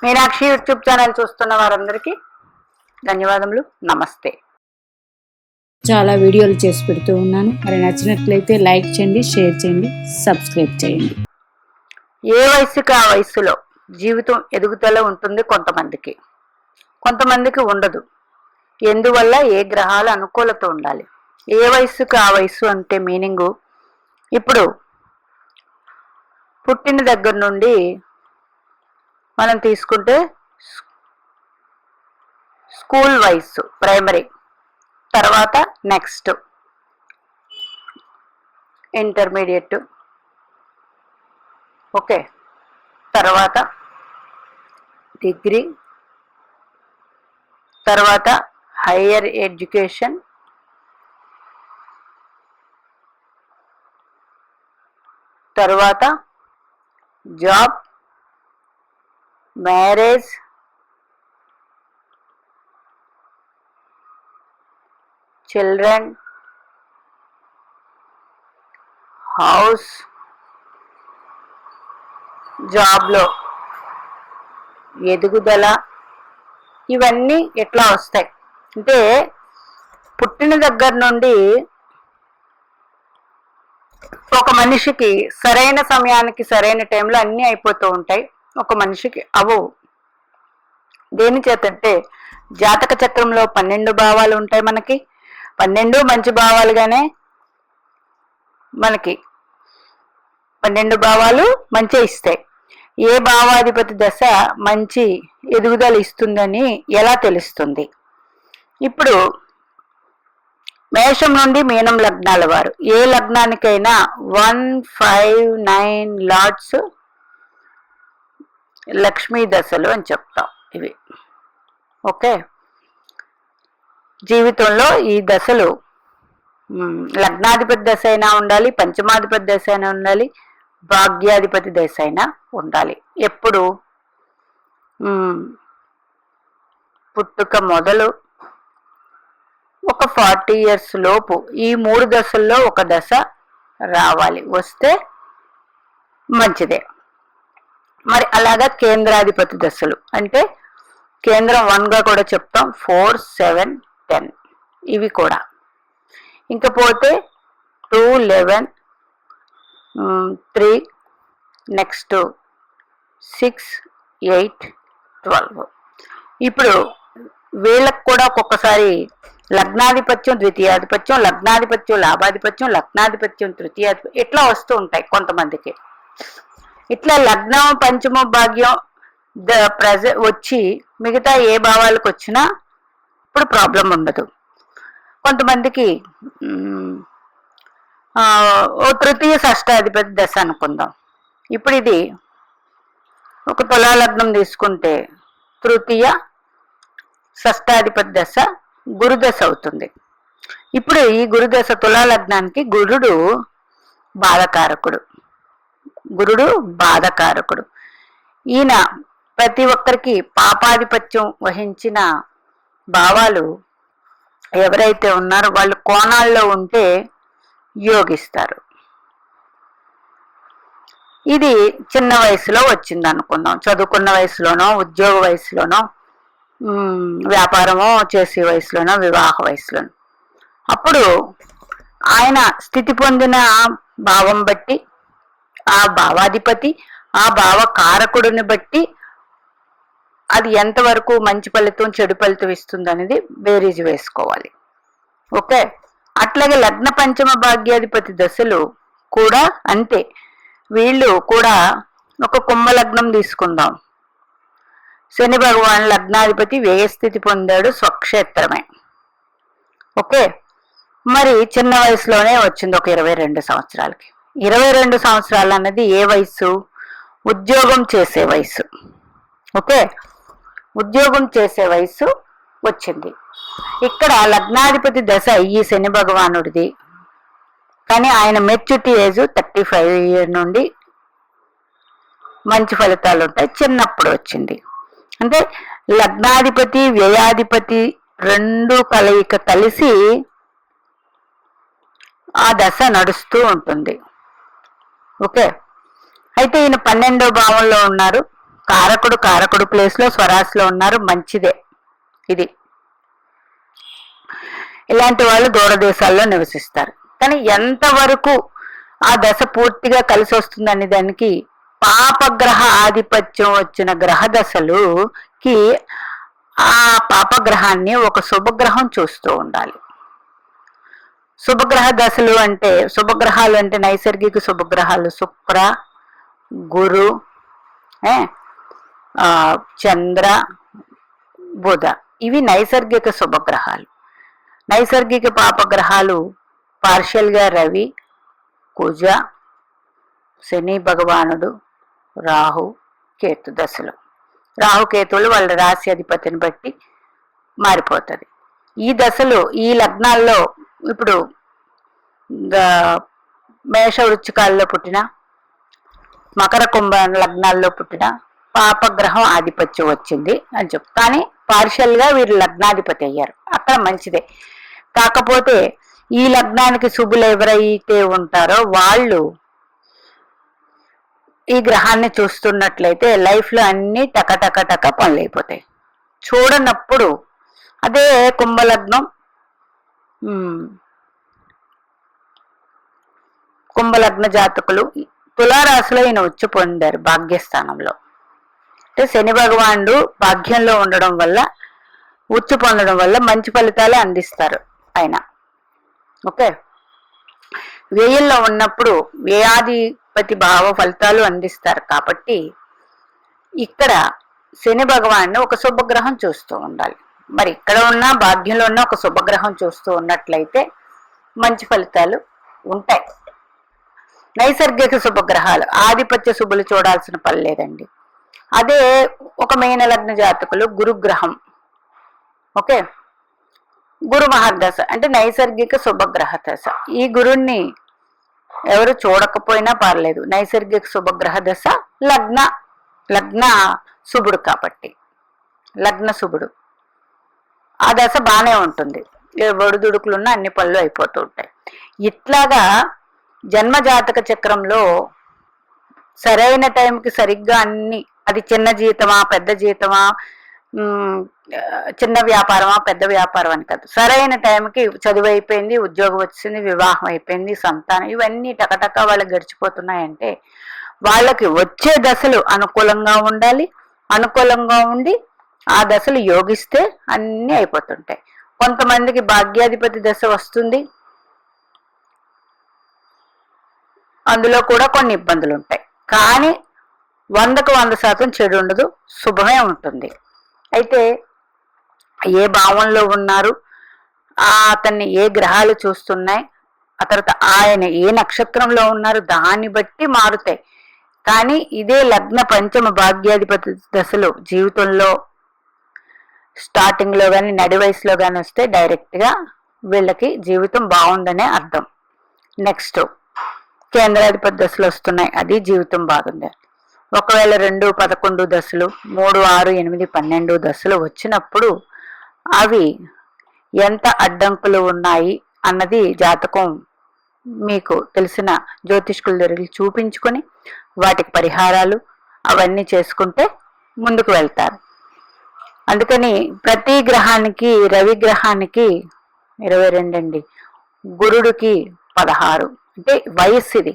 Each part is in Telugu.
మీనాక్షి యూట్యూబ్ ఛానల్ చూస్తున్న వారందరికీ ధన్యవాదములు. నమస్తే. చాలా వీడియోలు చేసి పెడుతూ ఉన్నాను. మరి నచ్చినట్లయితే లైక్ చేయండి, షేర్ చేయండి, సబ్స్క్రైబ్ చేయండి. ఏ వయసుకి ఆ వయసులో జీవితం ఎదుగుదల ఉంటుంది, కొంతమందికి ఉండదు. ఎందువల్ల? ఏ గ్రహాల అనుకూలత ఉండాలి. ఏ వయసుకి ఆ వయసు అంటే మీనింగు, ఇప్పుడు పుట్టిన దగ్గర నుండి మనం తీసుకుంటే స్కూల్ వయసు, ప్రైమరీ, తర్వాత నెక్స్ట్ ఇంటర్మీడియట్, ఓకే, తర్వాత డిగ్రీ, తర్వాత హయ్యర్ ఎడ్యుకేషన్, తర్వాత జాబ్, మ్యారేజ్, చిల్డ్రన్, హౌస్, జాబ్లో ఎదుగుదల, ఇవన్నీ ఎట్లా వస్తాయి అంటే పుట్టిన దగ్గర నుండి ఒక మనిషికి సరైన సమయానికి సరైన టైంలో అన్నీ అయిపోతూ ఉంటాయి. ఒక మనిషికి అవవు. దేని చేతంటే జాతక చక్రంలో 12 భావాలు ఉంటాయి. మనకి 12 మంచి భావాలుగానే, మనకి 12 భావాలు మంచి ఇస్తాయి. ఏ భావాధిపతి దశ మంచి ఎదుగుదల ఇస్తుందని ఎలా తెలుస్తుంది? ఇప్పుడు మేషం నుండి మీనం లగ్నాల వారు ఏ లగ్నానికైనా 1, 5, 9 లార్డ్స్ లక్ష్మీ దశలు అని చెప్తాం ఇవి. ఓకే, జీవితంలో ఈ దశలు లగ్నాధిపతి దశ అయినా ఉండాలి, పంచమాధిపతి దశ అయినా ఉండాలి, భాగ్యాధిపతి దశ అయినా ఉండాలి. ఎప్పుడు? పుట్టుక మొదలు ఒక 40 years లోపు ఈ 3 దశల్లో ఒక దశ రావాలి. వస్తే మంచిదే. మరి అలాగా కేంద్రాధిపతి దశలు అంటే కేంద్రం 1గా కూడా చెప్తాం, 4, 7, 10 ఇవి కూడా. ఇంకపోతే 2, 11, 3, నెక్స్ట్ 6, 8, 12. ఇప్పుడు వీళ్ళకు కూడా ఒక్కొక్కసారి లగ్నాధిపత్యం, ద్వితీయాధిపత్యం, లగ్నాధిపత్యం, లాభాధిపత్యం, లగ్నాధిపత్యం, తృతీయాధిపత్యం ఇట్లా వస్తూ ఉంటాయి కొంతమందికి. ఇట్లా లగ్నం, పంచమ భాగ్యం వచ్చి మిగతా ఏ భావాలకు వచ్చినా ఇప్పుడు ప్రాబ్లం ఉండదు. కొంతమందికి తృతీయ షష్టాధిపతి దశ అనుకుందాం. ఇప్పుడు ఇది ఒక తులా లగ్నం తీసుకుంటే తృతీయ షష్టాధిపతి దశ గురుదశ అవుతుంది. ఇప్పుడు ఈ గురుదశ తులా లగ్నానికి గురుడు బాధకారకుడు. ఈయన ప్రతి ఒక్కరికి పాపాధిపత్యం వహించిన భావాలు ఎవరైతే ఉన్నారో వాళ్ళు కోణాల్లో ఉంటే యోగిస్తారు. ఇది చిన్న వయసులో వచ్చింది అనుకుందాం, చదువుకున్న వయసులోనో, ఉద్యోగ వయసులోనో, వ్యాపారమో చేసే వయసులోనో, వివాహ వయసులోనో. అప్పుడు ఆయన స్థితి పొందిన భావం బట్టి, ఆ భావాధిపతి, ఆ భావ కారకుడిని బట్టి అది ఎంతవరకు మంచి ఫలితం, చెడు ఫలితం ఇస్తుంది అనేది బేరీజు వేసుకోవాలి. ఓకే, అట్లాగే లగ్న పంచమ భాగ్యాధిపతి దశలు కూడా అంతే. వీళ్ళు కూడా ఒక కుంభలగ్నం తీసుకుందాం. శని భగవాన్ లగ్నాధిపతి వ్యయస్థితి పొందాడు, స్వక్షేత్రమే. ఓకే, మరి చిన్న వయసులోనే వచ్చింది, ఒక 22 సంవత్సరాలకి. 22 సంవత్సరాలు అన్నది ఏ వయసు? ఉద్యోగం చేసే వయసు. ఓకే, ఉద్యోగం చేసే వయసు వచ్చింది. ఇక్కడ లగ్నాధిపతి దశ ఈ శని భగవానుడిది, కానీ ఆయన మెచ్యూరిటీ ఏజ్ 35 years నుండి మంచి ఫలితాలు ఉంటాయి. చిన్నప్పుడు వచ్చింది అంటే లగ్నాధిపతి, వ్యయాధిపతి రెండు కలయిక కలిసి ఆ దశ నడుస్తూ ఉంటుంది. ఓకే, అయితే ఈయన 12వ భావంలో ఉన్నారు కారకుడు ప్లేస్ లో స్వరాశిలో ఉన్నారు, మంచిదే. ఇది ఇలాంటి వాళ్ళు దూరదేశాల్లో నివసిస్తారు. కానీ ఎంతవరకు ఆ దశ పూర్తిగా కలిసి వస్తుందనే దానికి పాపగ్రహ ఆధిపత్యం వచ్చిన గ్రహ దశలుకి ఆ పాపగ్రహాన్ని ఒక శుభగ్రహం చూస్తూ ఉండాలి. శుభగ్రహ దశలు అంటే, శుభగ్రహాలు అంటే నైసర్గిక శుభగ్రహాలు శుక్ర, గురు, చంద్ర, బుధ, ఇవి నైసర్గిక శుభగ్రహాలు. నైసర్గిక పాపగ్రహాలు పార్షియల్గా రవి, కుజ, శని భగవానుడు, రాహు, కేతు దశలు. రాహుకేతువులు వాళ్ళ రాశి అధిపతిని బట్టి మారిపోతుంది. ఈ దశలు ఈ లగ్నాల్లో ఇప్పుడు మేష వృచ్చికాల్లో పుట్టిన, మకర కుంభ లగ్నాల్లో పుట్టిన పాపగ్రహం ఆధిపత్యం వచ్చింది అని చెప్పు. కానీ పార్షియల్గా వీరు లగ్నాధిపతి అయ్యారు, అక్కడ మంచిదే. కాకపోతే ఈ లగ్నానికి శుభులు ఎవరైతే ఉంటారో వాళ్ళు ఈ గ్రహాన్ని చూస్తున్నట్లయితే లైఫ్లో అన్ని టక పనులు అయిపోతాయి. చూడనప్పుడు అదే కుంభలగ్నం, కుంభలగ్న జాతకులు తులారాశిలో ఈయన ఉచ్చి పొందారు భాగ్యస్థానంలో. అంటే శని భగవానుడు భాగ్యంలో ఉండడం వల్ల, ఉచ్చి పొందడం వల్ల మంచి ఫలితాలే అందిస్తారు ఆయన. ఓకే, వ్యయంలో ఉన్నప్పుడు వ్యయాధిపతి భావ ఫలితాలు అందిస్తారు. కాబట్టి ఇక్కడ శని భగవాన్ని ఒక శుభగ్రహం చూస్తూ ఉండాలి. మరి ఇక్కడ ఉన్న భాగ్యంలో ఉన్న ఒక శుభగ్రహం చూస్తూ ఉన్నట్లయితే మంచి ఫలితాలు ఉంటాయి. నైసర్గిక శుభగ్రహాలు ఆధిపత్య శుభులు చూడాల్సిన పని లేదండి. అదే ఒక మీన లగ్న జాతకులు గురుగ్రహం, ఓకే, గురు మహర్దశ అంటే నైసర్గిక శుభగ్రహ దశ. ఈ గురుణ్ణి ఎవరు చూడకపోయినా పర్లేదు, నైసర్గిక శుభగ్రహ దశ లగ్న శుభుడు కాబట్టి, లగ్న శుభుడు ఆ దశ బాగానే ఉంటుంది. ఒడిదుడుకులున్న అన్ని పనులు అయిపోతూ ఉంటాయి. ఇట్లాగా జన్మజాతక చక్రంలో సరైన టైంకి సరిగ్గా అన్ని, అది చిన్న జీతమా పెద్ద జీతమా, చిన్న వ్యాపారమా పెద్ద వ్యాపారం అని కాదు, సరైన టైంకి చదువు అయిపోయింది, ఉద్యోగం వచ్చింది, వివాహం అయిపోయింది, సంతానం, ఇవన్నీ టకటక వాళ్ళకి గడిచిపోతున్నాయంటే వాళ్ళకి వచ్చే దశలు అనుకూలంగా ఉండాలి. అనుకూలంగా ఉండి ఆ దశలు యోగిస్తే అన్నీ అయిపోతుంటాయి. కొంతమందికి భాగ్యాధిపతి దశ వస్తుంది, అందులో కూడా కొన్ని ఇబ్బందులు ఉంటాయి. కానీ 100% చెడు ఉండదు, శుభమే ఉంటుంది. అయితే ఏ భావంలో ఉన్నారు, అతన్ని ఏ గ్రహాలు చూస్తున్నాయి, ఆ తర్వాత ఆయన ఏ నక్షత్రంలో ఉన్నారు, దాన్ని బట్టి మారుతాయి. కానీ ఇదే లగ్న పంచమ భాగ్యాధిపతి దశలు జీవితంలో స్టార్టింగ్లో కానీ నడి వయసులో కానీ వస్తే డైరెక్ట్గా వీళ్ళకి జీవితం బాగుందనే అర్థం. నెక్స్ట్ కేంద్రాధిపతి దశలు వస్తున్నాయి, అది జీవితం బాగుంది. ఒకవేళ 2, 11 దశలు, 3, 6, 8, 12 దశలు వచ్చినప్పుడు అవి ఎంత అడ్డంకులు ఉన్నాయి అన్నది జాతకం మీకు తెలిసిన జ్యోతిష్కుల దగ్గరికి చూపించుకొని వాటికి పరిహారాలు అవన్నీ చేసుకుంటే ముందుకు వెళ్తారు. అందుకని ప్రతి గ్రహానికి, రవి గ్రహానికి 22 అండి, గురుడికి 16 అంటే వయస్సు ఇది.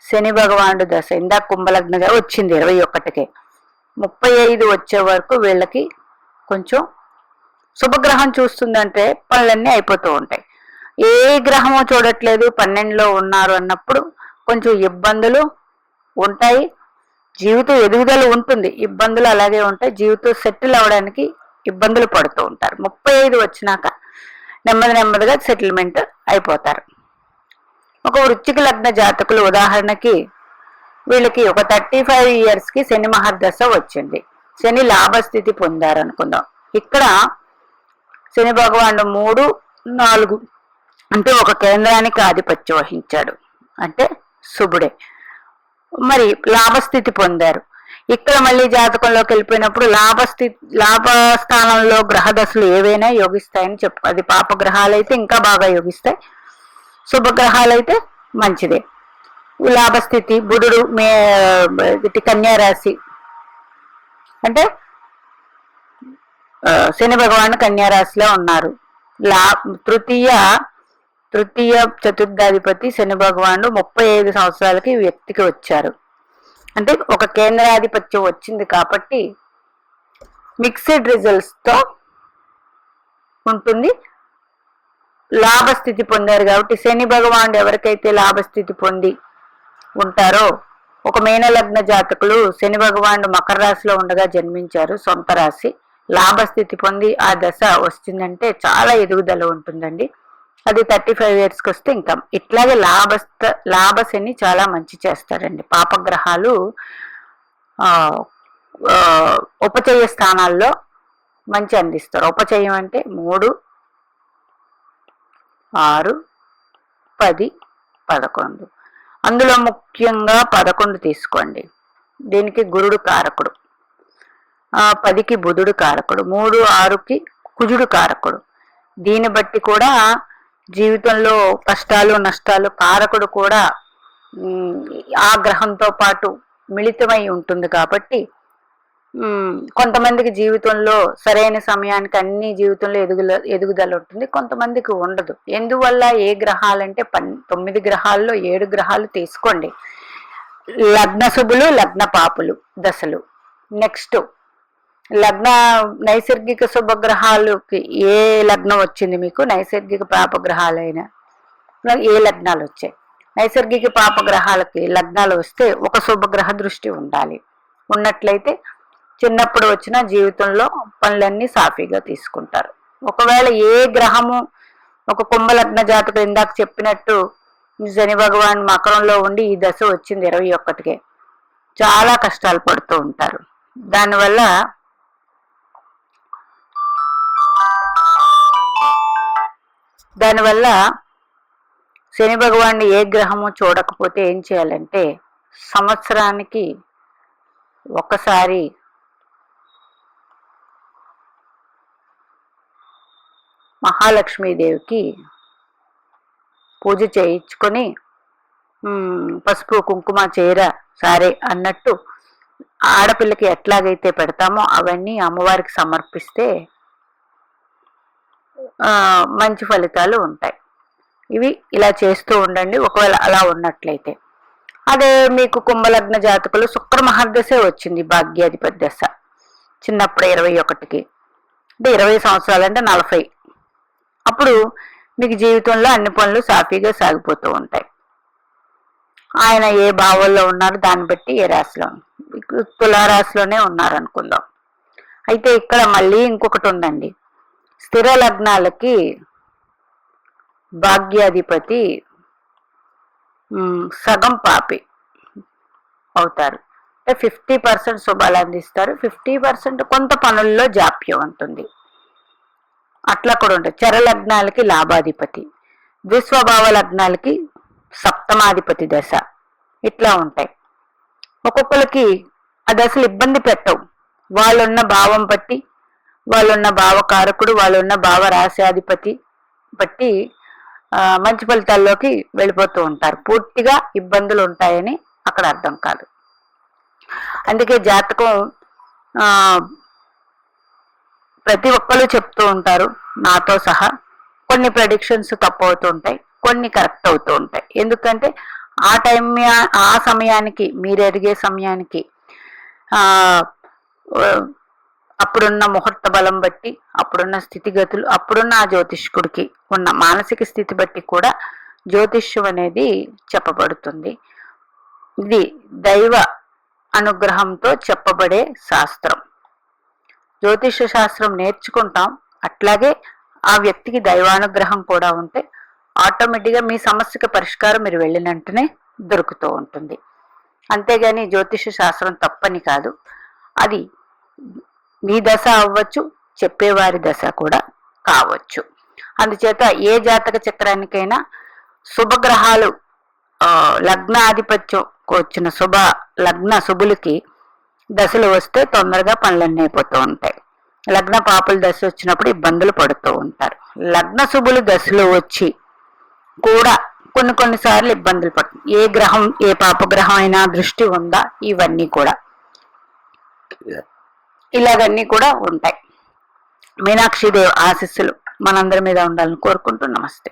శని భగవానుడు దశ ఇందాక కుంభలగ్నగా వచ్చింది 21కే, 35 వచ్చే వరకు వీళ్ళకి కొంచెం శుభగ్రహం చూస్తుందంటే పనులన్నీ అయిపోతూ ఉంటాయి. ఏ గ్రహమో చూడట్లేదు 12లో ఉన్నారు అన్నప్పుడు కొంచెం ఇబ్బందులు ఉంటాయి. జీవితం ఎదుగుదల ఉంటుంది, ఇబ్బందులు అలాగే ఉంటాయి. జీవితం సెటిల్ అవ్వడానికి ఇబ్బందులు పడుతూ ఉంటారు. 35 వచ్చినాక నెమ్మదిగా సెటిల్మెంట్ అయిపోతారు. ఒక వృశ్చిక లగ్న జాతకులు ఉదాహరణకి వీళ్ళకి ఒక 35 ఇయర్స్కి శని మహర్దశ వచ్చింది, శని లాభస్థితి పొందారు అనుకుందాం. ఇక్కడ శని భగవానుడు 3, 4 అంటే ఒక కేంద్రానికి ఆధిపత్యం వహించాడు, అంటే శుభుడే. మరి లాభస్థితి పొందారు. ఇక్కడ మళ్ళీ జాతకంలోకి వెళ్ళిపోయినప్పుడు లాభస్థానంలో గ్రహ దశలు ఏవైనా యోగిస్తాయని చెప్పు. అది పాపగ్రహాలైతే ఇంకా బాగా యోగిస్తాయి, శుభగ్రహాలైతే మంచిదే. లాభస్థితి బుధుడు కన్యా రాశి, అంటే శని భగవాన్ కన్యారాశిలో ఉన్నారు. తృతీయ చతుర్థాధిపతి శని భగవానుడు 35 సంవత్సరాలకి ఈ వ్యక్తికి వచ్చారు. అంటే ఒక కేంద్రాధిపత్యం వచ్చింది కాబట్టి మిక్స్డ్ రిజల్ట్స్ తో ఉంటుంది. లాభస్థితి పొందారు కాబట్టి శని భగవానుడు ఎవరికైతే లాభస్థితి పొంది ఉంటారో, ఒక మీనలగ్న జాతకులు శని భగవానుడు మకర రాశిలో ఉండగా జన్మించారు, సొంత రాశి, లాభస్థితి పొంది ఆ దశ వస్తుందంటే చాలా ఎదుగుదల ఉంటుందండి. అది 35 yearsకి వస్తే ఇంకా ఇట్లాగే లాభశని చాలా మంచి చేస్తారండి. పాపగ్రహాలు ఉపచయ స్థానాల్లో మంచి అందిస్తారు. ఉపచయం అంటే 3, 6, 10, 11. అందులో ముఖ్యంగా 11 తీసుకోండి. దీనికి గురుడు కారకుడు, 10కి బుధుడు కారకుడు, 3, 6కి కుజుడు కారకుడు. దీన్ని బట్టి కూడా జీవితంలో కష్టాలు నష్టాలు కారకుడు కూడా ఆ గ్రహంతో పాటు మిళితమై ఉంటుంది కాబట్టి కొంతమందికి జీవితంలో సరైన సమయానికి అన్ని జీవితంలో ఎదుగుదల ఉంటుంది, కొంతమందికి ఉండదు. ఎందువల్ల? ఏ గ్రహాలంటే 9 గ్రహాల్లో 7 గ్రహాలు తీసుకోండి. లగ్న శుభులు, లగ్న పాపులు దశలు. నెక్స్ట్ నైసర్గిక శుభగ్రహాలకి ఏ లగ్నం వచ్చింది మీకు, నైసర్గిక పాపగ్రహాలైన ఏ లగ్నాలు వచ్చాయి? నైసర్గిక పాపగ్రహాలకి లగ్నాలు వస్తే ఒక శుభగ్రహ దృష్టి ఉండాలి. ఉన్నట్లయితే చిన్నప్పుడు వచ్చిన జీవితంలో పనులన్నీ సాఫీగా తీసుకుంటారు. ఒకవేళ ఏ గ్రహము, ఒక కుంభలగ్న జాతకులు ఇందాక చెప్పినట్టు శని భగవాన్ మకరంలో ఉండి ఈ దశ వచ్చింది 21కే, చాలా కష్టాలు పడుతూ ఉంటారు. దానివల్ల శని భగవాన్ని ఏ గ్రహము చూడకపోతే ఏం చేయాలంటే, సంవత్సరానికి ఒకసారి మహాలక్ష్మీదేవికి పూజ చేయించుకొని పసుపు కుంకుమ చీర సారే అన్నట్టు ఆడపిల్లకి ఎట్లాగైతే పెడతామో అవన్నీ అమ్మవారికి సమర్పిస్తే మంచి ఫలితాలు ఉంటాయి. ఇవి ఇలా చేస్తూ ఉండండి ఒకవేళ అలా ఉన్నట్లయితే. అదే మీకు కుంభలగ్న జాతకులు శుక్ర మహర్దశే వచ్చింది, భాగ్యాధిపతి దశ, చిన్నప్పుడు 21కి, అంటే 20 సంవత్సరాలు అంటే 40. అప్పుడు మీకు జీవితంలో అన్ని పనులు సాఫీగా సాగిపోతూ ఉంటాయి. ఆయన ఏ భావంలో ఉన్నారు దాన్ని బట్టి ఏ రాశిలో, తులారాశిలోనే ఉన్నారనుకుందాం. అయితే ఇక్కడ మళ్ళీ ఇంకొకటి ఉందండి. స్థిర లగ్నాలకి భాగ్యాధిపతి సగం పాపి అవుతారు. అంటే 50% శుభాలు అందిస్తారు, 50% కొంత పనుల్లో జాప్యం ఉంటుంది. అట్లా కూడా ఉంటాయి. చర లగ్నాలకి లాభాధిపతి, ద్విస్వభావ లగ్నాలకి సప్తమాధిపతి దశ, ఇట్లా ఉంటాయి. ఒక్కొక్కరికి ఆ దశలు ఇబ్బంది పెట్టవు. వాళ్ళున్న భావం బట్టి, వాళ్ళున్న భావకారకుడు, వాళ్ళున్న భావ రాశ్యాధిపతి బట్టి మంచి ఫలితాల్లోకి వెళ్ళిపోతూ ఉంటారు. పూర్తిగా ఇబ్బందులు ఉంటాయని అక్కడ అర్థం కాదు. అందుకే జాతకం ప్రతి ఒక్కరు చెప్తూ ఉంటారు, నాతో సహా. కొన్ని ప్రెడిక్షన్స్ తప్పు అవుతూ ఉంటాయి, కొన్ని కరెక్ట్ అవుతూ ఉంటాయి. ఎందుకంటే ఆ సమయానికి, మీరు ఎదిగే సమయానికి, అప్పుడున్న ముహూర్త బలం బట్టి, అప్పుడున్న స్థితిగతులు, అప్పుడున్న ఆ జ్యోతిష్కుడికి ఉన్న మానసిక స్థితి బట్టి కూడా జ్యోతిష్యం అనేది చెప్పబడుతుంది. ఇది దైవ అనుగ్రహంతో చెప్పబడే శాస్త్రం. జ్యోతిష శాస్త్రం నేర్చుకుంటాం, అట్లాగే ఆ వ్యక్తికి దైవానుగ్రహం కూడా ఉంటే ఆటోమేటిక్గా మీ సమస్యకి పరిష్కారం మీరు వెళ్ళినట్టునే దొరుకుతూ ఉంటుంది. అంతేగాని జ్యోతిష శాస్త్రం తప్పని కాదు. అది మీ దశ అవ్వచ్చు, చెప్పేవారి దశ కూడా కావచ్చు. అందుచేత ఏ జాతక చక్రానికైనా శుభగ్రహాలు లగ్నాధిపత్యం వచ్చిన లగ్న శుభులకి దశలు వస్తే తొందరగా పనులన్నీ అయిపోతూ ఉంటాయి. లగ్న పాపుల దశ వచ్చినప్పుడు ఇబ్బందులు పడుతూ ఉంటారు. లగ్న శుభులు దశలు వచ్చి కూడా కొన్నిసార్లు ఇబ్బందులు పడుతుంది. ఏ గ్రహం, ఏ పాపగ్రహం అయినా దృష్టి ఉందా, ఇవన్నీ కూడా ఇలాగన్నీ కూడా ఉంటాయి. మీనాక్షిదేవి ఆశీస్సులు మనందరి మీద ఉండాలని కోరుకుంటూ నమస్తే.